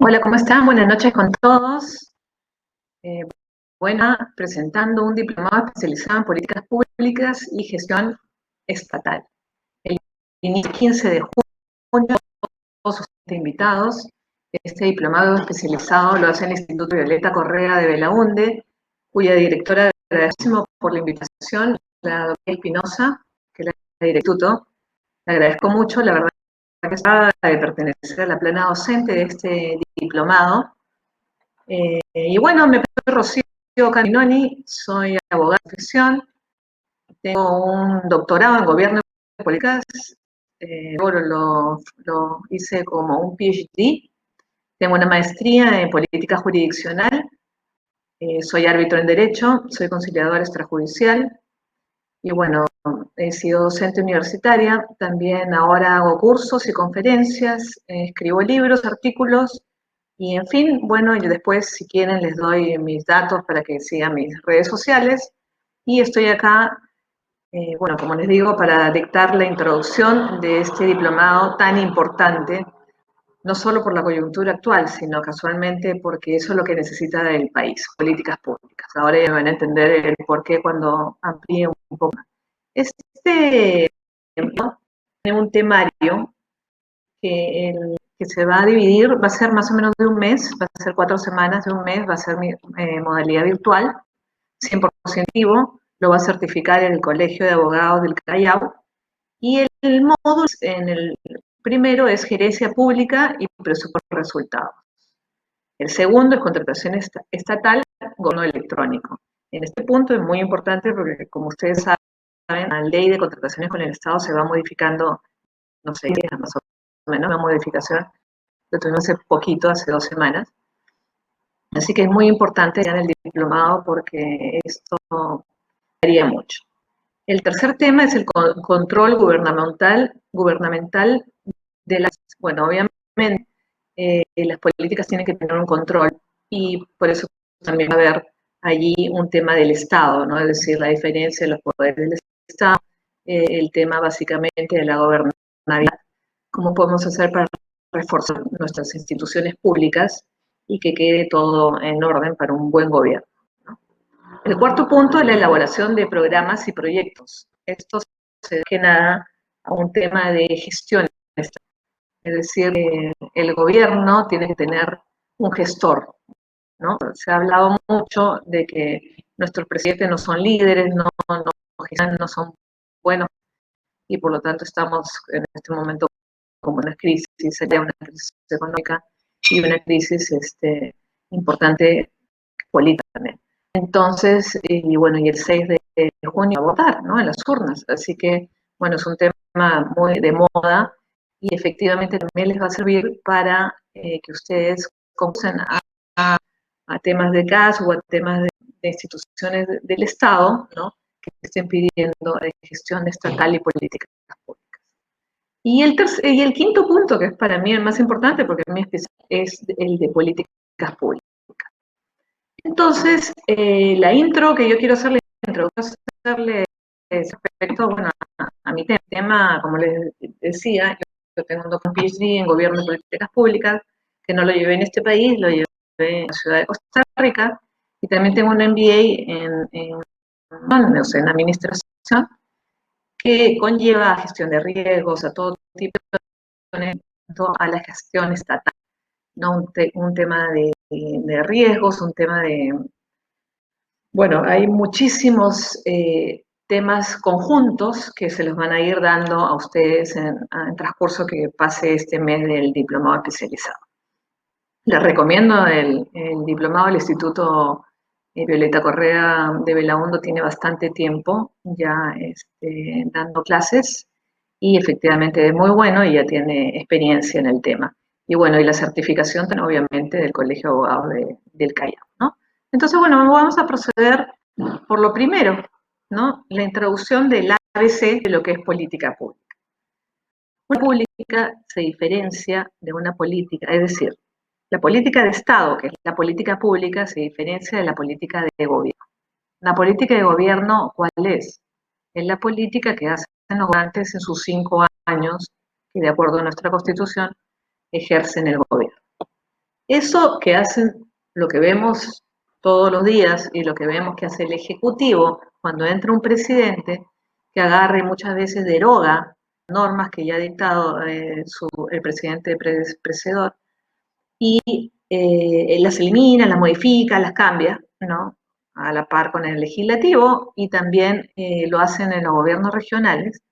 Hola, ¿cómo están? Buenas noches con todos. Eh, presentando un diplomado especializado en políticas públicas y gestión estatal. El inicio 15 de junio, todos sus invitados. Este diplomado especializado lo hace el Instituto Violeta Correa de Belaunde, cuya directora agradecemos por la invitación, la doctora Espinosa, que es la directora. Le agradezco mucho, la verdad que está de pertenecer a la plana docente de este diplomado. Y bueno, me presento Rocío Caminoni, soy abogada de profesión, tengo un doctorado en gobierno y políticas, lo hice como un PhD, tengo una maestría en política jurisdiccional, soy árbitro en derecho, soy conciliadora extrajudicial y bueno, he sido docente universitaria, también ahora hago cursos y conferencias, escribo libros, artículos. Y en fin, bueno, yo después, si quieren, les doy mis datos para que sigan mis redes sociales. Y estoy acá, bueno, como les digo, para dictar la introducción de este diplomado tan importante, no solo por la coyuntura actual, sino casualmente porque eso es lo que necesita el país, políticas públicas. Ahora ya van a entender el por qué cuando amplíe un poco. Este tiene un temario que se va a dividir, va a ser más o menos de un mes, va a ser 4 semanas de un mes, va a ser mi modalidad virtual, 100% vivo, lo va a certificar el Colegio de Abogados del Callao, y el módulo en el primero es gerencia pública y presupuesto de resultados. El segundo es contratación estatal, gobierno electrónico. En este punto es muy importante porque, como ustedes saben, la ley de contrataciones con el Estado se va modificando, no sé, más o menos, una modificación lo tuvimos hace poquito, hace 2 semanas. Así que es muy importante en el diplomado porque esto haría mucho. El tercer tema es el control gubernamental de las, bueno, obviamente las políticas tienen que tener un control y por eso también va a haber allí un tema del Estado, ¿no? Es decir, la diferencia de los poderes del Estado, el tema básicamente de la gobernabilidad, cómo podemos hacer para reforzar nuestras instituciones públicas y que quede todo en orden para un buen gobierno, ¿no? El cuarto punto es la elaboración de programas y proyectos. Esto se da que nada a un tema de gestión. Es decir, el gobierno tiene que tener un gestor, ¿no? Se ha hablado mucho de que nuestros presidentes no son líderes, no son buenos y por lo tanto estamos en este momento como una crisis, sería una crisis económica y una crisis importante política también. Entonces, y bueno, y el 6 de junio a votar, ¿no? En las urnas. Así que, bueno, es un tema muy de moda y efectivamente también les va a servir para que ustedes conozcan a temas de caso o a temas de instituciones del Estado, ¿no? Que estén pidiendo gestión estatal y políticas públicas. Y el quinto punto, que es para mí el más importante, porque a mí es el de políticas públicas. Entonces, la intro que yo quiero hacerle, respecto, bueno, a mi tema, como les decía, yo tengo un doctorado PhD en Gobierno y Políticas Públicas, que no lo llevé en este país, lo llevé en la ciudad de Costa Rica, y también tengo un MBA en Administración, que conlleva gestión de riesgos, a todo tipo de a la gestión estatal, ¿no? Un tema de riesgos, un tema de... Bueno, hay muchísimos temas conjuntos que se los van a ir dando a ustedes en transcurso que pase este mes del diplomado especializado. Les recomiendo el diplomado del Instituto Violeta Correa de Belaunde, tiene bastante tiempo ya dando clases y efectivamente es muy bueno y ya tiene experiencia en el tema. Y bueno, y la certificación obviamente del Colegio de Abogados del Callao, ¿no? Entonces, bueno, vamos a proceder por lo primero, ¿no? La introducción del ABC de lo que es política pública. Una política se diferencia de una política, es decir, la política de Estado, que es la política pública, se diferencia de la política de gobierno. La política de gobierno, ¿cuál es? Es la política que hacen los gobernantes en sus 5 años, que de acuerdo a nuestra Constitución ejercen el gobierno. Eso que hacen, lo que vemos todos los días y lo que vemos que hace el Ejecutivo cuando entra un presidente que agarra y muchas veces deroga normas que ya ha dictado el presidente precedor y las elimina, las modifica, las cambia, ¿no? A la par con el legislativo y también lo hacen en los gobiernos regionales.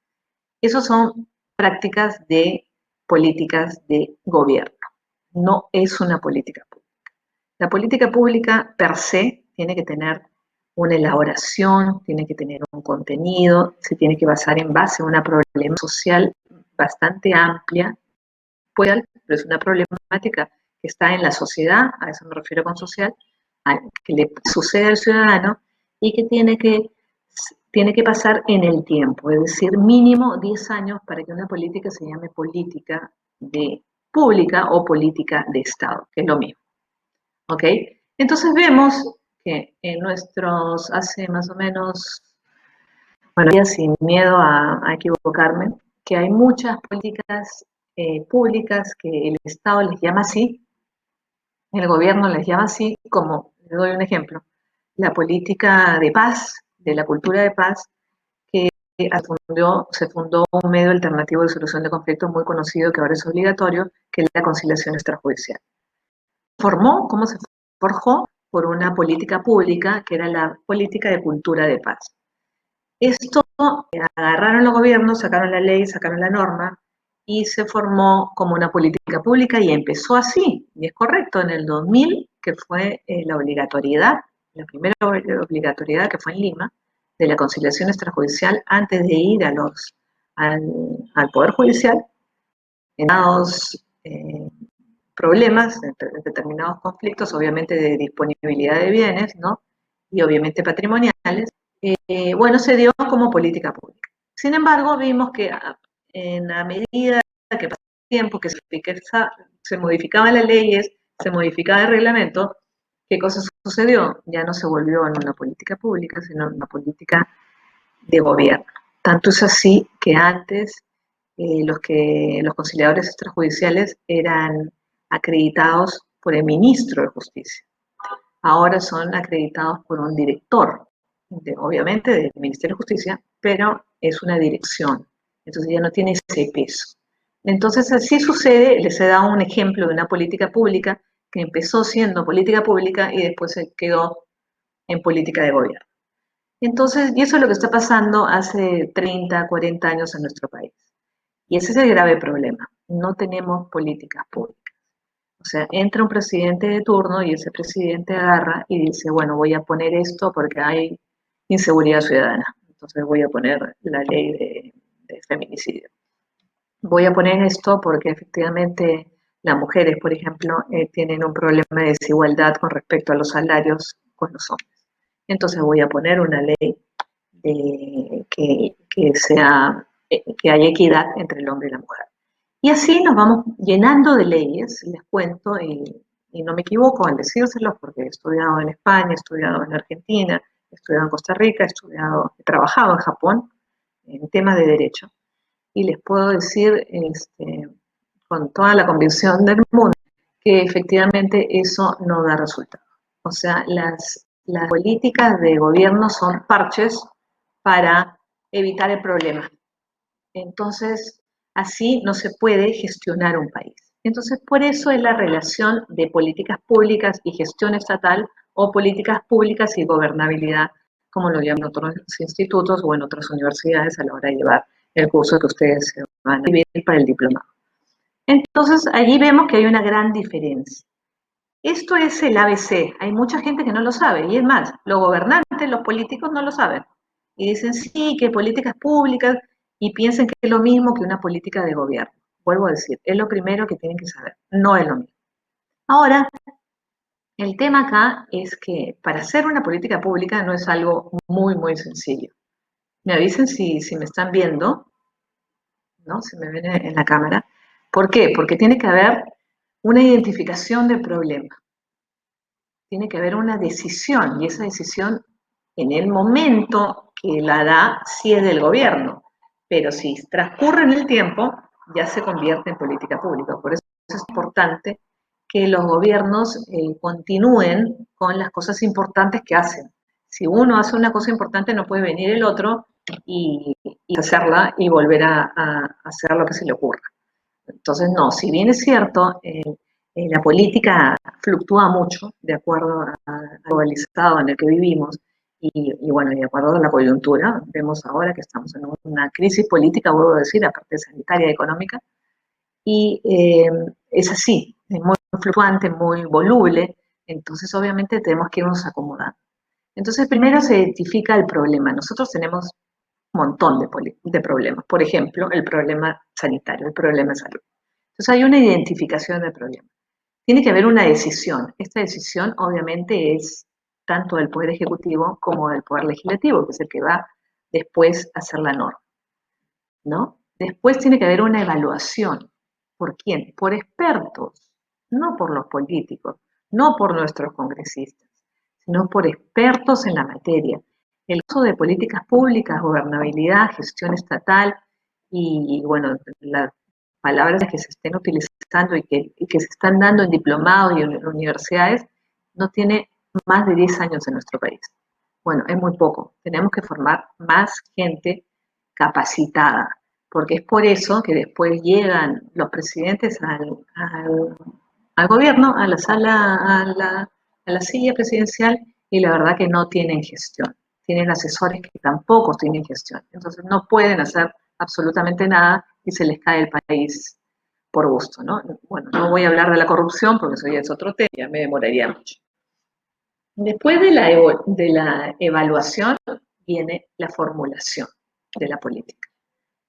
Esas son prácticas de políticas de gobierno, no es una política pública. La política pública per se tiene que tener una elaboración, tiene que tener un contenido, se tiene que basar en base a una problema social bastante amplia, pero es una problemática que está en la sociedad, a eso me refiero con social, que le sucede al ciudadano y que tiene que pasar en el tiempo, es decir, mínimo 10 años para que una política se llame política de pública o política de Estado, que es lo mismo. ¿Ok? Entonces vemos que en nuestros, hace más o menos, bueno, ya sin miedo a equivocarme, que hay muchas políticas públicas que el Estado les llama así, el gobierno les llama así, como, le doy un ejemplo, la política de paz, de la cultura de paz, que se fundó un medio alternativo de solución de conflictos muy conocido que ahora es obligatorio, que es la conciliación extrajudicial. ¿Cómo se forjó? Por una política pública que era la política de cultura de paz. Esto agarraron los gobiernos, sacaron la ley, sacaron la norma y se formó como una política pública y empezó así, y es correcto, en el 2000, que fue la obligatoriedad, la primera obligatoriedad que fue en Lima, de la conciliación extrajudicial antes de ir al Poder Judicial, en problemas, determinados conflictos, obviamente de disponibilidad de bienes, ¿no? Y obviamente patrimoniales, bueno, se dio como política pública. Sin embargo, vimos que en la medida que pasaba el tiempo, que se modificaban las leyes, se modificaba el reglamento, ¿qué cosa sucedió? Ya no se volvió en una política pública, sino en una política de gobierno. Tanto es así que antes los conciliadores extrajudiciales eran acreditados por el ministro de Justicia. Ahora son acreditados por un director, obviamente del Ministerio de Justicia, pero es una dirección. Entonces ya no tiene ese peso. Entonces así sucede, les he dado un ejemplo de una política pública que empezó siendo política pública y después se quedó en política de gobierno. Entonces, y eso es lo que está pasando hace 30, 40 años en nuestro país. Y ese es el grave problema. No tenemos políticas públicas. O sea, entra un presidente de turno y ese presidente agarra y dice, bueno, voy a poner esto porque hay inseguridad ciudadana. Entonces voy a poner la ley de feminicidio. Voy a poner esto porque efectivamente las mujeres, por ejemplo, tienen un problema de desigualdad con respecto a los salarios con los hombres. Entonces voy a poner una ley que haya equidad entre el hombre y la mujer. Y así nos vamos llenando de leyes, les cuento, y no me equivoco al decírselos porque he estudiado en España, he estudiado en Argentina, he estudiado en Costa Rica, he trabajado en Japón en temas de derecho, y les puedo decir con toda la convicción del mundo que efectivamente eso no da resultado. O sea, las políticas de gobierno son parches para evitar el problema. Entonces, así no se puede gestionar un país. Entonces, por eso es la relación de políticas públicas y gestión estatal o políticas públicas y gobernabilidad, como lo llaman otros institutos o en otras universidades a la hora de llevar el curso que ustedes van a vivir para el diplomado. Entonces, allí vemos que hay una gran diferencia. Esto es el ABC. Hay mucha gente que no lo sabe. Y es más, los gobernantes, los políticos no lo saben. Y dicen, sí, que políticas públicas, y piensan que es lo mismo que una política de gobierno. Vuelvo a decir, es lo primero que tienen que saber. No es lo mismo. Ahora, el tema acá es que para hacer una política pública no es algo muy, muy sencillo. Me avisen si me están viendo, ¿no? Si me ven en la cámara. ¿Por qué? Porque tiene que haber una identificación del problema. Tiene que haber una decisión, y esa decisión en el momento que la da sí es del gobierno, pero si transcurre en el tiempo ya se convierte en política pública. Por eso es importante que los gobiernos continúen con las cosas importantes que hacen. Si uno hace una cosa importante, no puede venir el otro y hacerla y volver a hacer lo que se le ocurra. Entonces, no, si bien es cierto, la política fluctúa mucho de acuerdo al globalizado en el que vivimos y bueno, de acuerdo a la coyuntura, vemos ahora que estamos en una crisis política, vuelvo a decir, aparte sanitaria y económica, y es así, es muy fluctuante, muy voluble, entonces obviamente tenemos que irnos acomodando. Entonces, primero se identifica el problema. Nosotros tenemos un montón de problemas. Por ejemplo, el problema sanitario, el problema de salud. Entonces, hay una identificación del problema. Tiene que haber una decisión. Esta decisión, obviamente, es tanto del Poder Ejecutivo como del Poder Legislativo, que es el que va después a hacer la norma, ¿no? Después tiene que haber una evaluación. ¿Por quién? Por expertos, no por los políticos, no por nuestros congresistas, sino por expertos en la materia. El uso de políticas públicas, gobernabilidad, gestión estatal y bueno, las palabras que se estén utilizando y que se están dando en diplomados y en universidades no tiene más de 10 años en nuestro país. Bueno, es muy poco. Tenemos que formar más gente capacitada, porque es por eso que después llegan los presidentes al gobierno, a la sala, a la silla presidencial, y la verdad que no tienen gestión. Tienen asesores que tampoco tienen gestión. Entonces no pueden hacer absolutamente nada y se les cae el país por gusto, ¿no? Bueno, no voy a hablar de la corrupción porque eso ya es otro tema, ya me demoraría mucho. Después de la evaluación viene la formulación de la política.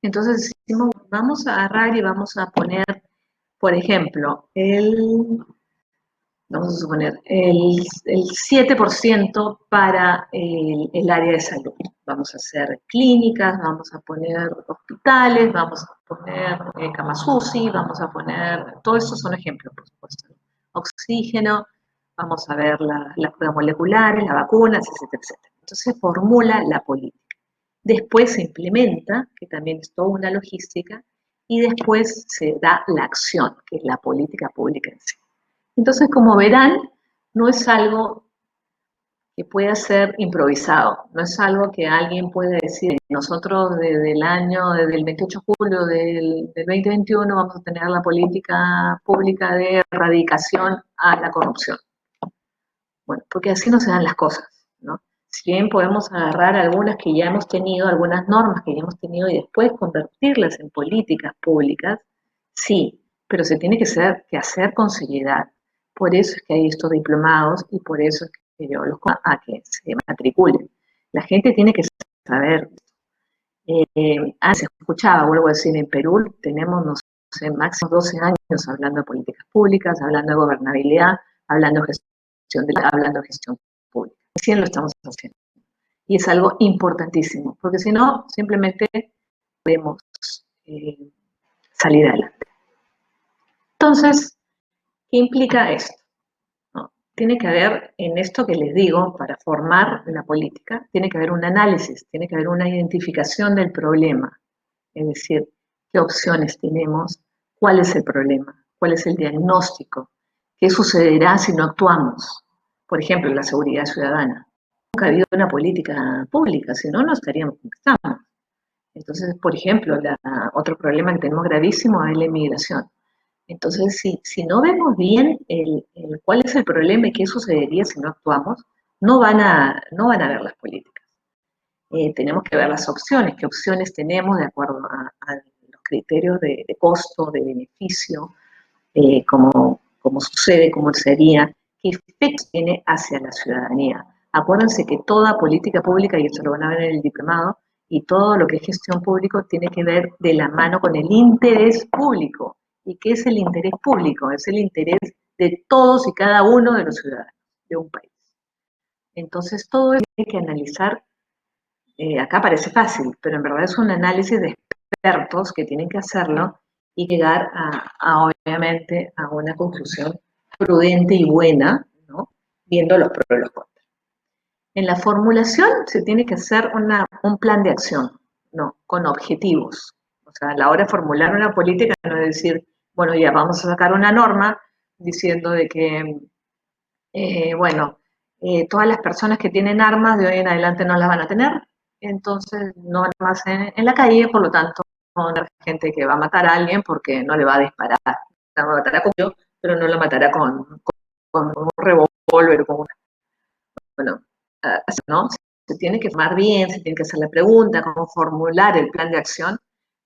Entonces decimos, vamos a agarrar y vamos a poner, por ejemplo, vamos a suponer, el 7% para el área de salud. Vamos a hacer clínicas, vamos a poner hospitales, vamos a poner camas UCI, vamos a poner, todos estos son ejemplos, por supuesto, ¿no? Oxígeno, vamos a ver las pruebas moleculares, las vacunas, etcétera, etcétera. Entonces se formula la política. Después se implementa, que también es toda una logística, y después se da la acción, que es la política pública en sí. Entonces, como verán, no es algo que pueda ser improvisado, no es algo que alguien pueda decir, nosotros desde el 28 de julio del 2021 vamos a tener la política pública de erradicación a la corrupción. Bueno, porque así no se dan las cosas, ¿no? Si bien podemos agarrar algunas que ya hemos tenido, algunas normas que ya hemos tenido y después convertirlas en políticas públicas, sí, pero se tiene que hacer con seriedad. Por eso es que hay estos diplomados y por eso es que yo los a que se matriculen. La gente tiene que saber. Se escuchaba, vuelvo a decir, en Perú tenemos, no sé, máximo 12 años hablando de políticas públicas, hablando de gobernabilidad, hablando de gestión pública. Recién lo estamos haciendo. Y es algo importantísimo, porque si no, simplemente podemos salir adelante. Entonces, ¿qué implica esto? ¿No? Tiene que haber, en esto que les digo, para formar la política, tiene que haber un análisis, tiene que haber una identificación del problema, es decir, qué opciones tenemos, cuál es el problema, cuál es el diagnóstico, qué sucederá si no actuamos. Por ejemplo, la seguridad ciudadana. Nunca ha habido una política pública, si no, no estaríamos como estamos. Entonces, por ejemplo, otro problema que tenemos gravísimo es la inmigración. Entonces, si no vemos bien cuál es el problema y qué sucedería si no actuamos, no van a ver las políticas. Tenemos que ver las opciones, qué opciones tenemos de acuerdo a los criterios de costo, de beneficio, cómo sucede, cómo sería, qué efectos tiene hacia la ciudadanía. Acuérdense que toda política pública, y esto lo van a ver en el diplomado, y todo lo que es gestión pública tiene que ver de la mano con el interés público. ¿Y qué es el interés público? Es el interés de todos y cada uno de los ciudadanos de un país. Entonces, todo eso hay que analizar. Acá parece fácil, pero en verdad es un análisis de expertos que tienen que hacerlo y llegar obviamente, a una conclusión prudente y buena, ¿no? Viendo los pros y los contras. En la formulación se tiene que hacer un plan de acción, ¿no? Con objetivos. O sea, a la hora de formular una política no es decir, bueno, ya vamos a sacar una norma, diciendo de que, bueno, todas las personas que tienen armas de hoy en adelante no las van a tener, entonces no van más en la calle, por lo tanto, no va a haber gente que va a matar a alguien porque no le va a disparar. La matará con yo, pero no la matará con un revólver, con una, bueno, así, ¿no? Se tiene que formar bien, se tiene que hacer la pregunta, cómo formular el plan de acción,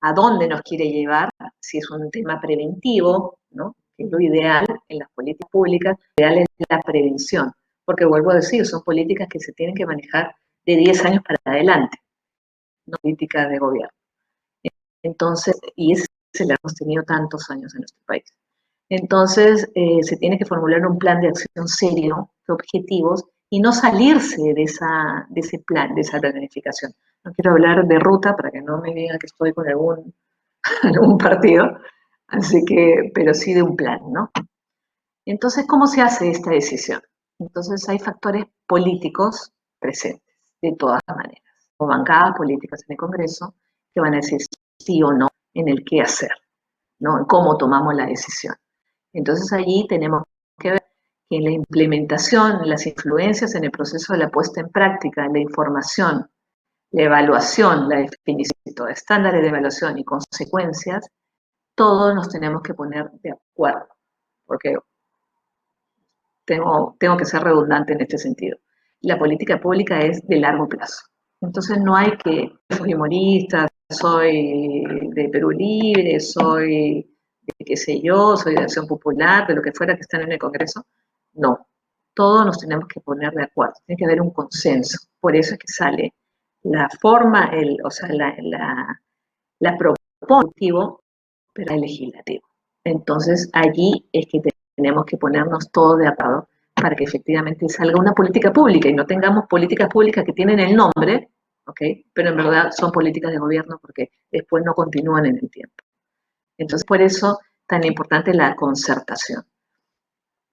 a dónde nos quiere llevar, si es un tema preventivo, ¿no? Que es lo ideal en las políticas públicas, lo ideal es la prevención, porque vuelvo a decir, son políticas que se tienen que manejar de 10 años para adelante, no políticas de gobierno. Entonces, y ese la hemos tenido tantos años en nuestro país. Entonces, se tiene que formular un plan de acción serio, de objetivos, y no salirse de ese plan, de esa planificación. No quiero hablar de ruta para que no me digan que estoy con algún partido, así que, pero sí de un plan, ¿no? Entonces, ¿cómo se hace esta decisión? Entonces, hay factores políticos presentes, de todas maneras, o bancadas políticas en el Congreso que van a decir sí o no en el qué hacer, ¿no? En cómo tomamos la decisión. Entonces, allí tenemos que ver que en la implementación, las influencias en el proceso de la puesta en práctica, la información, la evaluación, la definición de estándares de evaluación y consecuencias, todos nos tenemos que poner de acuerdo, porque tengo que ser redundante en este sentido. La política pública es de largo plazo. Entonces no hay que, soy humorista, soy de Perú Libre, soy de qué sé yo, soy de Acción Popular, de lo que fuera que están en el Congreso. No, todos nos tenemos que poner de acuerdo, tiene que haber un consenso. Por eso es que sale la forma, o sea, la propositiva, pero el legislativo. Entonces allí es que tenemos que ponernos todos de acuerdo para que efectivamente salga una política pública y no tengamos políticas públicas que tienen el nombre, ¿ok? Pero en verdad son políticas de gobierno porque después no continúan en el tiempo. Entonces, por eso tan importante la concertación,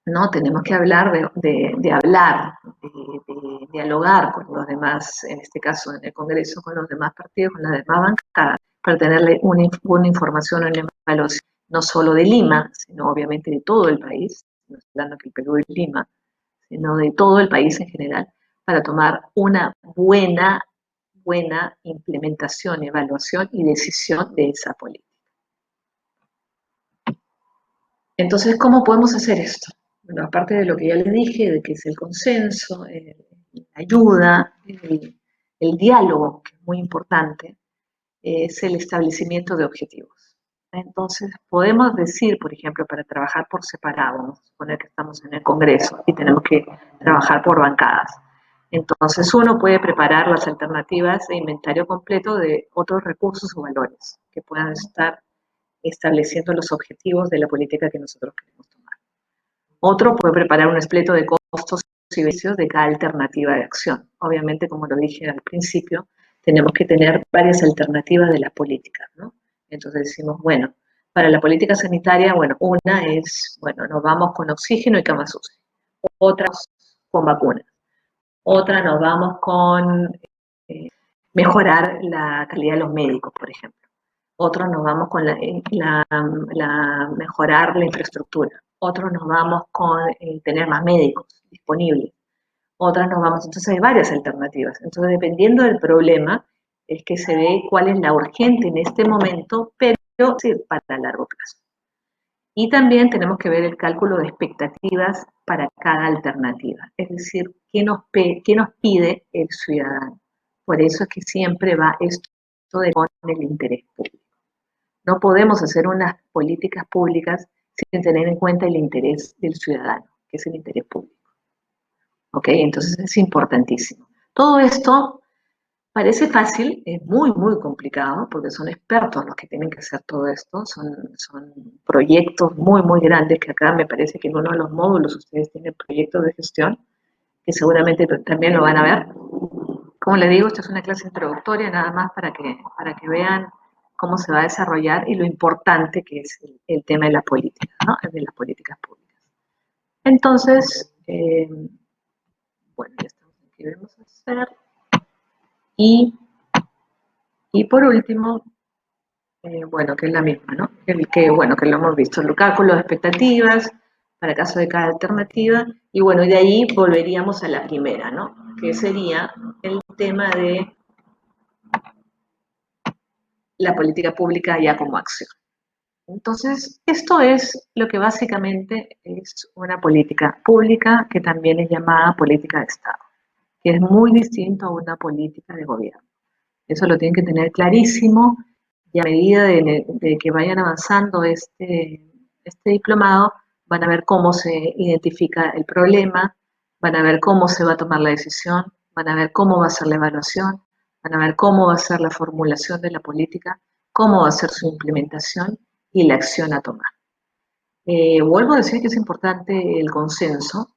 ¿no? Tenemos que hablar de hablar, de dialogar con los demás, en este caso en el Congreso, con los demás partidos, con las demás bancadas, para tenerle una información, una evaluación, no solo de Lima, sino obviamente de todo el país, no estoy hablando que el Perú es Lima, sino de todo el país en general, para tomar una buena implementación, evaluación y decisión de esa política. Entonces, ¿cómo podemos hacer esto? Bueno, aparte de lo que ya les dije, de que es el consenso, la ayuda, el diálogo, que es muy importante, es el establecimiento de objetivos. Entonces, podemos decir, por ejemplo, para trabajar por separado, vamos a suponer que estamos en el Congreso y tenemos que trabajar por bancadas. Entonces, uno puede preparar las alternativas de inventario completo de otros recursos o valores que puedan estar estableciendo los objetivos de la política que nosotros queremos tomar. Otro puede preparar un espleto de costos y beneficios de cada alternativa de acción. Obviamente, como lo dije al principio, tenemos que tener varias alternativas de las políticas, ¿no? Entonces decimos, bueno, para la política sanitaria, bueno, una es, bueno, nos vamos con oxígeno y camas UCI. Otra con vacunas. Otra nos vamos con mejorar la calidad de los médicos, por ejemplo. Otros nos vamos con mejorar la infraestructura. Otros nos vamos con tener más médicos disponibles. Otras nos vamos, entonces hay varias alternativas. Entonces, dependiendo del problema, es que se ve cuál es la urgente en este momento, pero sí, para largo plazo. Y también tenemos que ver el cálculo de expectativas para cada alternativa, es decir, qué nos pide el ciudadano. Por eso es que siempre va esto con el interés público. No podemos hacer unas políticas públicas sin tener en cuenta el interés del ciudadano, que es el interés público. ¿Ok? Entonces es importantísimo. Todo esto parece fácil, es muy complicado, porque son expertos los que tienen que hacer todo esto, son proyectos muy grandes, que acá me parece que en uno de los módulos ustedes tienen proyectos de gestión, que seguramente también lo van a ver. Como les digo, esta es una clase introductoria nada más para que vean cómo se va a desarrollar y lo importante que es el tema de la política, ¿no? De las políticas públicas. Entonces, bueno, ya estamos aquí, vamos a hacer. Y por último, bueno, que es la misma, ¿no? Bueno, que lo hemos visto, el cálculo de expectativas, para caso de cada alternativa, y bueno, de ahí volveríamos a la primera, ¿no? Que sería el tema de la política pública ya como acción. Entonces, esto es lo que básicamente es una política pública que también es llamada política de Estado, que es muy distinto a una política de gobierno. Eso lo tienen que tener clarísimo y a medida de que vayan avanzando este diplomado, van a ver cómo se identifica el problema, van a ver cómo se va a tomar la decisión, van a ver cómo va a ser la evaluación, van a ver cómo va a ser la formulación de la política, cómo va a ser su implementación y la acción a tomar. Vuelvo a decir que es importante el consenso,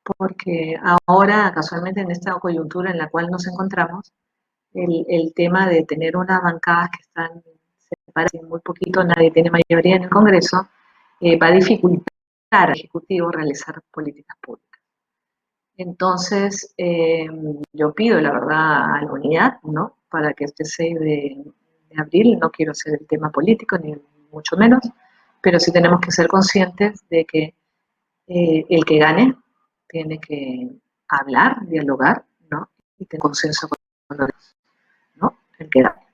porque ahora, casualmente en esta coyuntura en la cual nos encontramos, el tema de tener unas bancadas que están separadas y muy poquito, nadie tiene mayoría en el Congreso, va a dificultar al Ejecutivo realizar políticas públicas. Entonces, yo pido, la verdad, a la unidad, ¿no? Para que este 6 de abril, no quiero hacer el tema político, ni mucho menos, pero sí tenemos que ser conscientes de que el que gane tiene que hablar, dialogar, ¿no? Y tener consenso con los demás, ¿no? El que gane.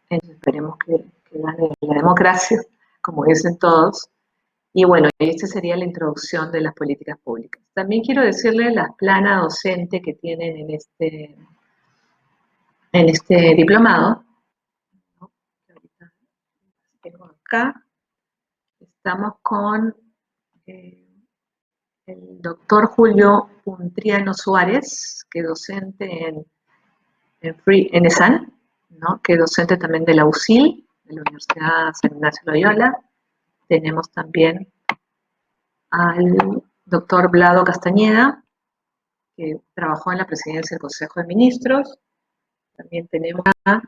Entonces, esperemos que gane la democracia, como dicen todos. Y bueno, esta sería la introducción de las políticas públicas. También quiero decirles la plana docente que tienen en este diplomado, ¿no? Ahorita tengo acá. Estamos con el doctor Julio Puntriano Suárez, que es docente en ESAN, ¿no? Que es docente también de la UCIL, de la Universidad San Ignacio Loyola. Tenemos también al doctor Vlado Castañeda, que trabajó en la presidencia del Consejo de Ministros. También tenemos a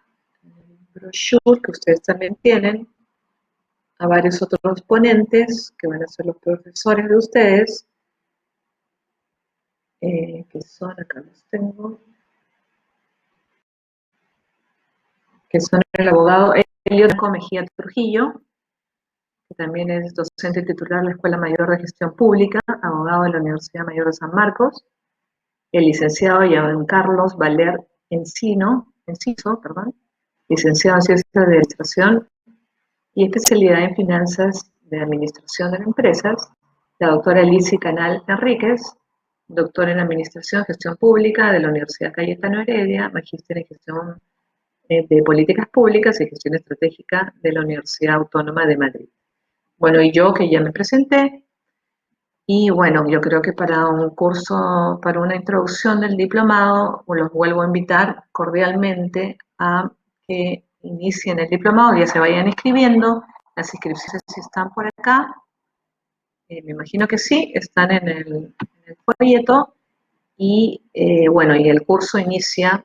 el brochure que ustedes también tienen, a varios otros ponentes que van a ser los profesores de ustedes, que son, acá los tengo, que son el abogado Elio Mejía Trujillo, que también es docente titular de la Escuela Mayor de Gestión Pública, abogado de la Universidad Mayor de San Marcos, el licenciado Jean Carlos Valer Enciso, licenciado en Ciencias de Administración y especialidad en Finanzas de Administración de Empresas, la doctora Lizzy Canal Enríquez, doctora en Administración, Gestión Pública de la Universidad Cayetano Heredia, magíster en Gestión de Políticas Públicas y Gestión Estratégica de la Universidad Autónoma de Madrid. Bueno, y yo que ya me presenté, y bueno, yo creo que para un curso, para una introducción del diplomado, los vuelvo a invitar cordialmente a que inicien el diplomado, ya se vayan inscribiendo. Las inscripciones si están por acá, me imagino que sí, están en el folleto. Y bueno, y el curso inicia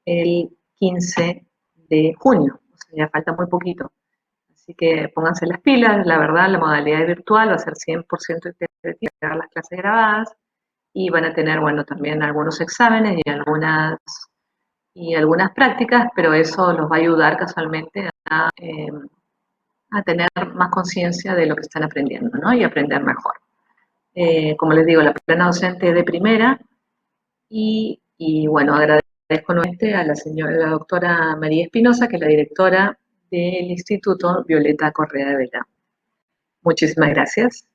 el 15 de junio, o sea, ya falta muy poquito. Así que pónganse las pilas, la verdad, la modalidad virtual va a ser 100% interactiva, las clases grabadas y van a tener, bueno, también algunos exámenes y algunas prácticas, pero eso los va a ayudar casualmente a tener más conciencia de lo que están aprendiendo, ¿no? Y aprender mejor. Como les digo, la plana docente es de primera y bueno, agradezco nuevamente a la doctora María Espinosa, que es la directora del Instituto Violeta Correa de Vela. Muchísimas gracias.